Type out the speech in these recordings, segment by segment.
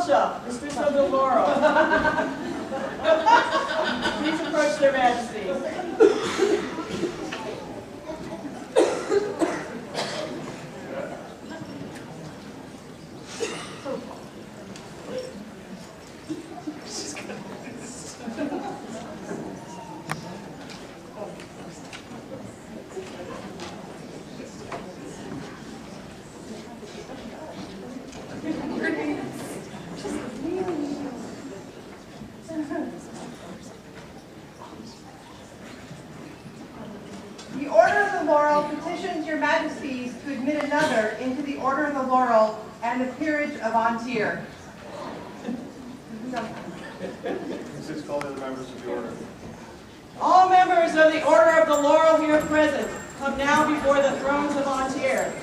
Culture, Mistress of the Laurel. Please approach their majesties. The Order of the Laurel petitions your majesties to admit another into the Order of the Laurel and the peerage of Antir. Please call the other members of the order. All members of the Order of the Laurel here present, come now before the thrones of Antir.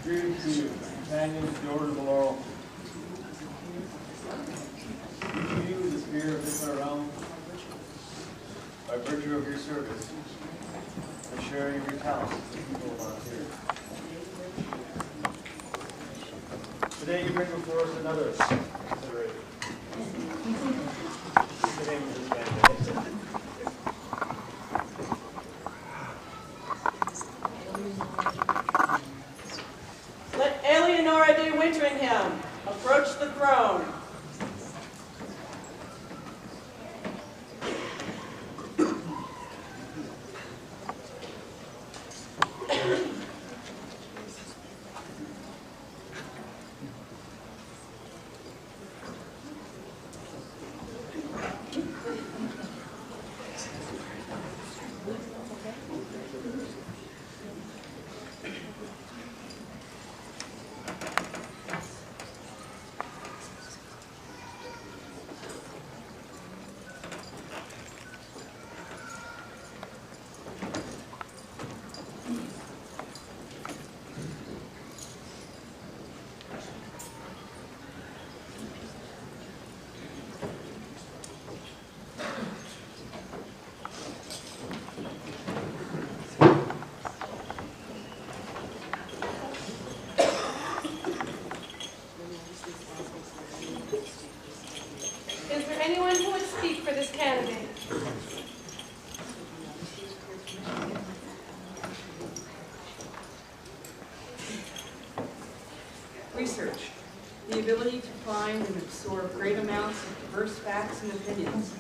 Greetings to you, companions of the Order of the Laurel. To you, the spirit of this our realm, by virtue of your service and sharing of your talents with the people of Antir. Today you bring before us another consideration. The name of this candidate. Let Aelianora de Wyntringham approach the throne. Is there anyone who would speak for this candidate? Research. The ability to find and absorb great amounts of diverse facts and opinions,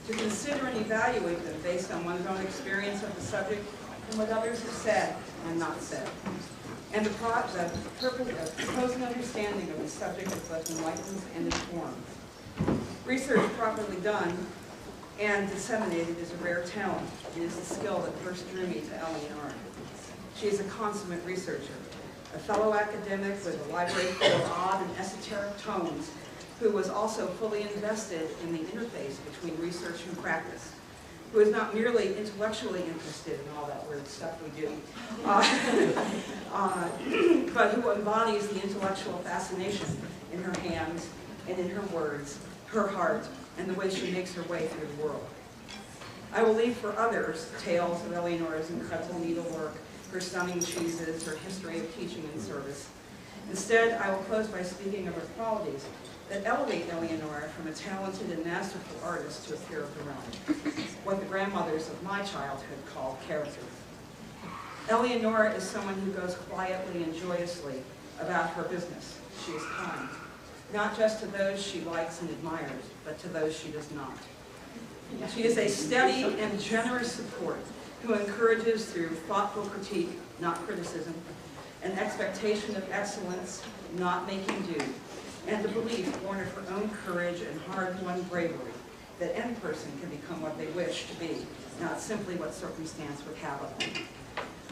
to consider and evaluate them based on one's own experience of the subject and what others have said and not said, and the purpose of proposing understanding of the subject is both enlightened and informed. Research properly done and disseminated is a rare talent. It is the skill that first drew me to Aelianora. She is a consummate researcher, a fellow academic with a library full of odd and esoteric tomes, who was also fully invested in the interface between research and practice, who is not merely intellectually interested in all that weird stuff we do, but who embodies the intellectual fascination in her hands and in her words, her heart, and the way she makes her way through the world. I will leave for others tales of Aelianora's incredible needlework, her stunning cheeses, her history of teaching and service. Instead, I will close by speaking of her qualities that elevate Aelianora from a talented and masterful artist to a peer of her own, what the grandmothers of my childhood called character. Aelianora is someone who goes quietly and joyously about her business. She is kind, not just to those she likes and admires, but to those she does not. She is a steady and generous support who encourages through thoughtful critique, not criticism, an expectation of excellence, not making do, and the belief born of her own courage and hard-won bravery that any person can become what they wish to be, not simply what circumstance would have of them.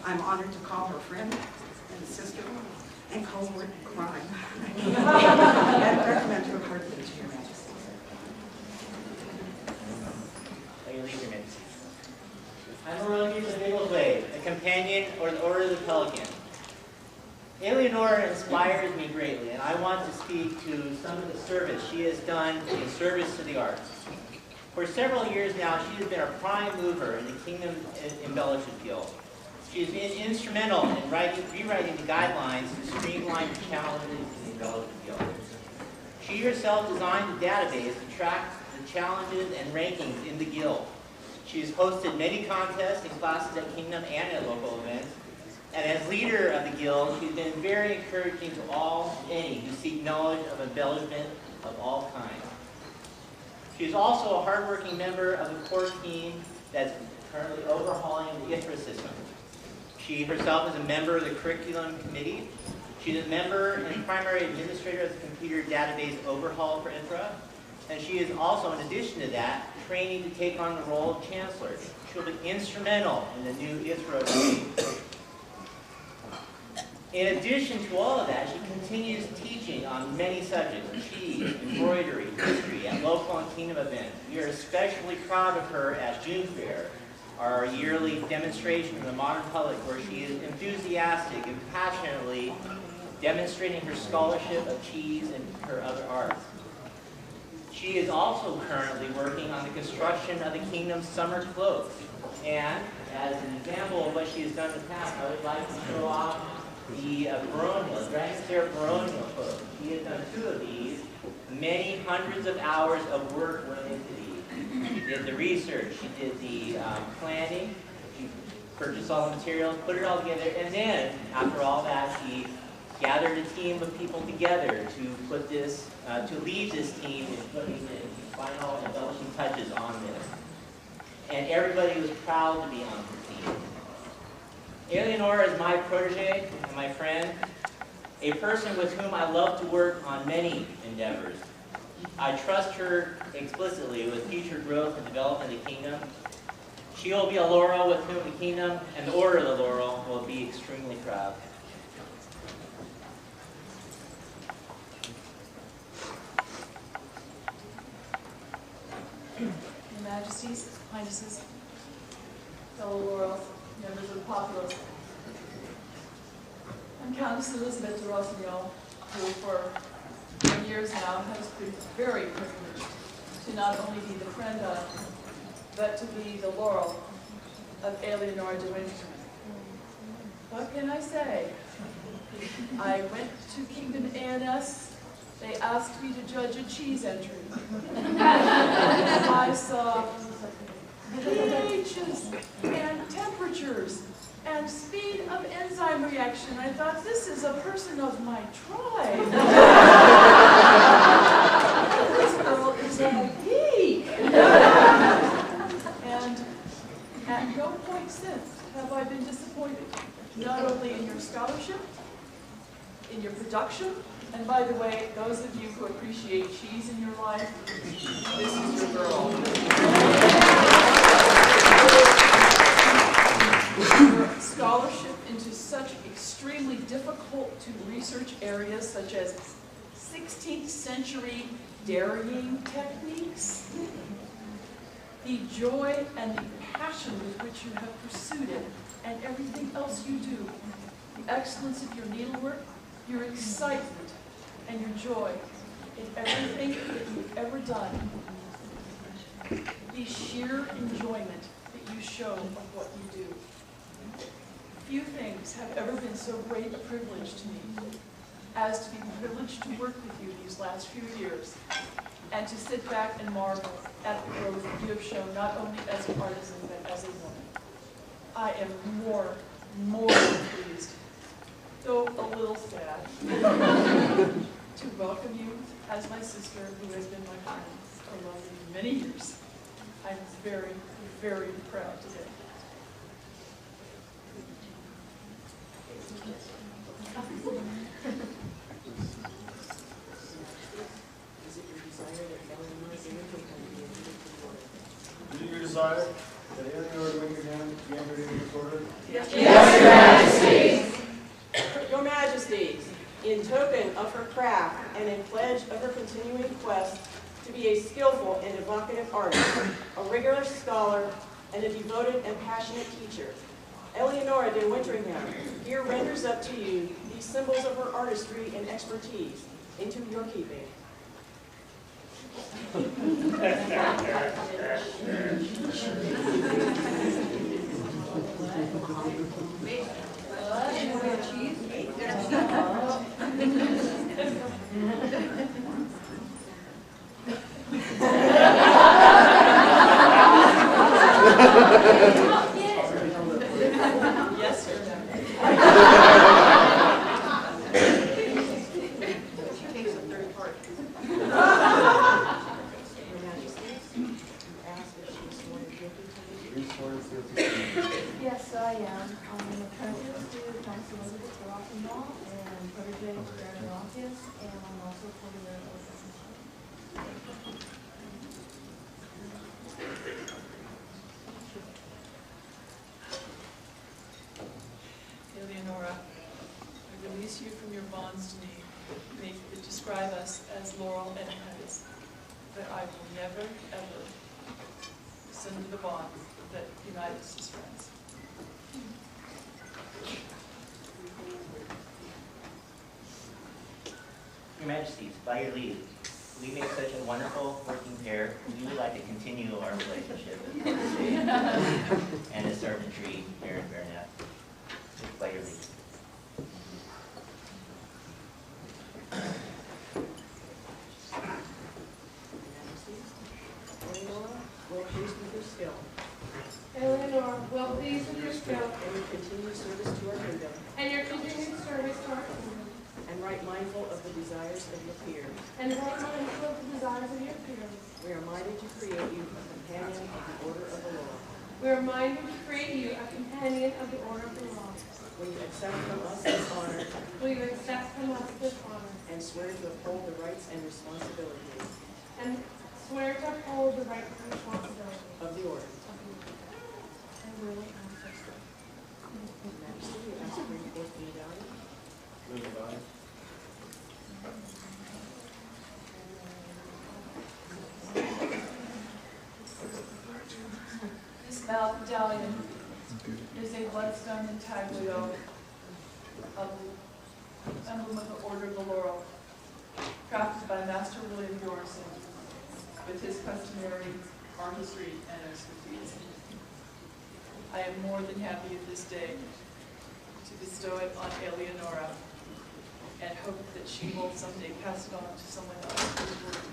I'm honored to call her friend and sister and cohort in crime and recommend her heartily to your majesty. Let you leave your minutes. I'm Laurel de Wyntringham, a companion or the Order of the Pelican. Aelianora inspires me greatly, and I want to speak to some of the service she has done in service to the arts. For several years now, she has been a prime mover in the Kingdom Embellishment Guild. She has been instrumental in rewriting the guidelines to streamline the challenges in the Embellishment Guild. She herself designed the database to track the challenges and rankings in the Guild. She has hosted many contests and classes at Kingdom and at local events. And as leader of the Guild, she's been very encouraging to any who seek knowledge of embellishment of all kinds. She is also a hardworking member of the core team that's currently overhauling the IFRA system. She herself is a member of the curriculum committee. She's a member and primary administrator of the computer database overhaul for IFRA. And she is also, in addition to that, training to take on the role of chancellor. She'll be instrumental in the new IFRA team. In addition to all of that, she continues teaching on many subjects: cheese, embroidery, history, at local and Kingdom events. We are especially proud of her as June Fair, our yearly demonstration to the modern public, where she is enthusiastic and passionately demonstrating her scholarship of cheese and her other arts. She is also currently working on the construction of the Kingdom's summer cloak. And as an example of what she has done in the past, I would like to show off the baronial, Dragon Stair baronial cloak. She has done 2 of these. Many hundreds of hours of work went into these. She did the research, she did the planning, she purchased all the materials, put it all together, and then, after all that, she gathered a team of people together to put this, to lead this team in putting the final embellishing touches on this. And everybody was proud to be on her team. Aelianora is my protege and my friend, a person with whom I love to work on many endeavors. I trust her explicitly with future growth and development of the Kingdom. She will be a Laurel with whom the Kingdom and the Order of the Laurel will be extremely proud. Your Majesties, Highnesses, fellow Laurels, members of the populace. I'm Countess Elizabeth de Rossignol, who for years now has been very privileged to not only be the friend of, but to be the Laurel of Aelianora de Wyntringham. What can I say? I went to Kingdom AS. They asked me to judge a cheese entry. I saw pHs and temperatures and speed of enzyme reaction. I thought, this is a person of my tribe. This girl is a geek. And at no point since have I been disappointed, not only in your scholarship, in your production, and by the way, those of you who appreciate cheese in your life, this is your girl. Your scholarship into such extremely difficult to research areas such as 16th century dairying techniques, the joy and the passion with which you have pursued it, and everything else you do, the excellence of your needlework, your excitement, and your joy in everything that you've ever done, the sheer enjoyment that you show of what you do. Few things have ever been so great a privilege to me as to be privileged to work with you these last few years and to sit back and marvel at the growth that you have shown not only as an artisan but as a woman. I am more than pleased though a little sad, to welcome you as my sister, who has been my friend for many years. I'm very, very proud today. Is it your desire that Aelianora de Wyntringham be admitted to the order? Is it your desire that Aelianora de Wyntringham be entered into this order? Yes, Your Majesty. Your Majesties, in token of her craft and in pledge of her continuing quest to be a skillful and evocative artist, a rigorous scholar, and a devoted and passionate teacher, Aelianora de Wyntringham here renders up to you these symbols of her artistry and expertise into your keeping. Yes, sir. She takes a third part. Your Majesty, you asked if she was sworn guilty to the Be sworn guilty. Yes, I am. I'm a apprentice to Thomas Elizabeth Law and protege to Baron Rockius, and I'm also for the Aelianora, I release you from your bonds to me. Make it describe us as Laurel and Titus. But I will never, ever rescind the bond that unites us as friends. Your Majesties, by your leave, we make such a wonderful working pair. We would like to continue our relationship as protege and as servantry here in Baronet. By your leave. Aelianora, will please with your skill Aelianora, well pleased with your skill and your continued service to our kingdom, and your continued service to our kingdom, and right mindful of the desires of your peers. and right mindful of the desires of your peers. We are minded to create you a companion of the order of the law. We are minded to create you a companion of the order of the law. Will you accept from us this honor Will you accept from us this honor and swear to uphold the rights and responsibilities and swear to uphold the rights and responsibilities of the order? of the order? I will and so swear. Your Majesty, we ask for your oath and medallion. Live by. This medallion is a bloodstone intaglio of the emblem of the Order of the Laurel, crafted by Master William Yorson with his customary artistry and expertise. I am more than happy at this day to bestow it on Aelianora and hope that she will someday pass it on to someone else who is worthy.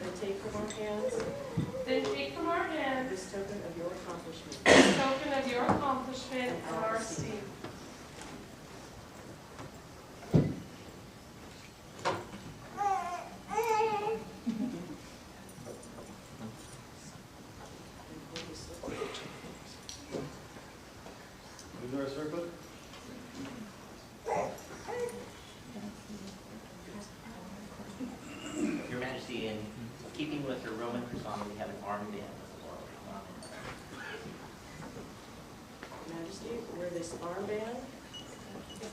Then take from our hands Then take from our hands this token of your accomplishment. this token of your accomplishment and our esteem. Is there a circlet? Your Majesty, in keeping with her Roman persona, we have an armband with the Laurel on it. Your Majesty, wear this armband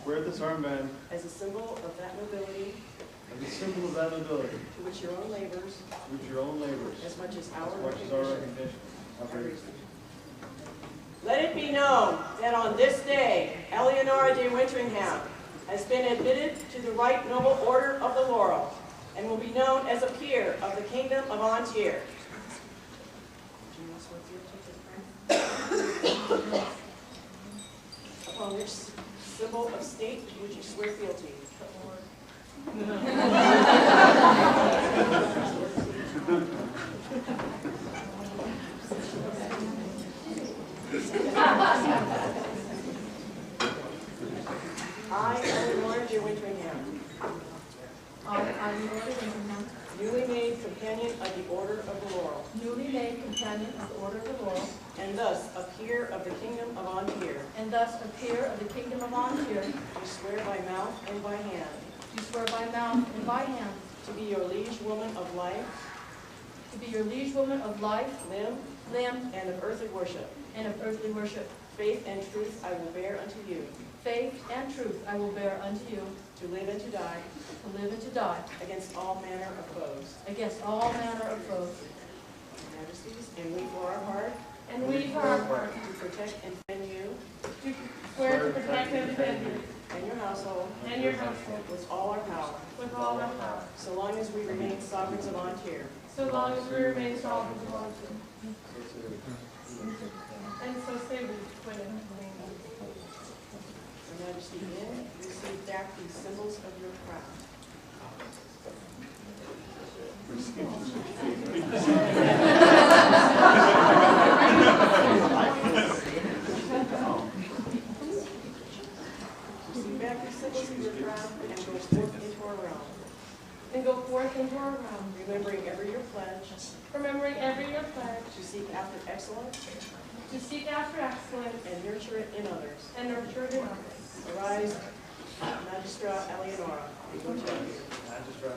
Wear this armband as a symbol of that nobility as a symbol of that nobility, to which your own labors, which your own labors, as much as as our much as our recognition, recognition. are reasonable. Let it be known that on this day, Aelianora de Wyntringham has been admitted to the right noble order of the Laurel and will be known as a peer of the Kingdom of Antier. Upon which symbol of state would you swear fealty? Aelianora de Wyntringham, newly made companion of the Order of the Laurel, newly made companion of the Order of the Laurel, and thus a peer of the Kingdom of Ontario, and thus a peer of the Kingdom of Ontario, do swear by mouth and by hand do swear by mouth and by hand to be your liege woman of life, to be your liege woman of life, limb, limb, and of earthly worship. and of earthly worship. Faith and truth I will bear unto you, Faith and truth I will bear unto you, to live and to die, to live and to die, against all manner of foes. against all manner of foes. Majesties, and we for our part And we, for our part, to protect and defend you do swear to protect and defend you and your household and your household with all our power, with all our power, so long as we remain sovereigns of Ontario. so long as we remain sovereign of Ontario. And so say we. Your Majesty, in, receive back these symbols of your crown. Receive back these symbols of your crown and go forth into our realm, And go forth into our realm, remembering ever your pledge remembering every year pledge to seek after excellence to seek after excellence and nurture it in others. and nurture it in others. Arise, Magistra Aelianora, and go to your Magistrate,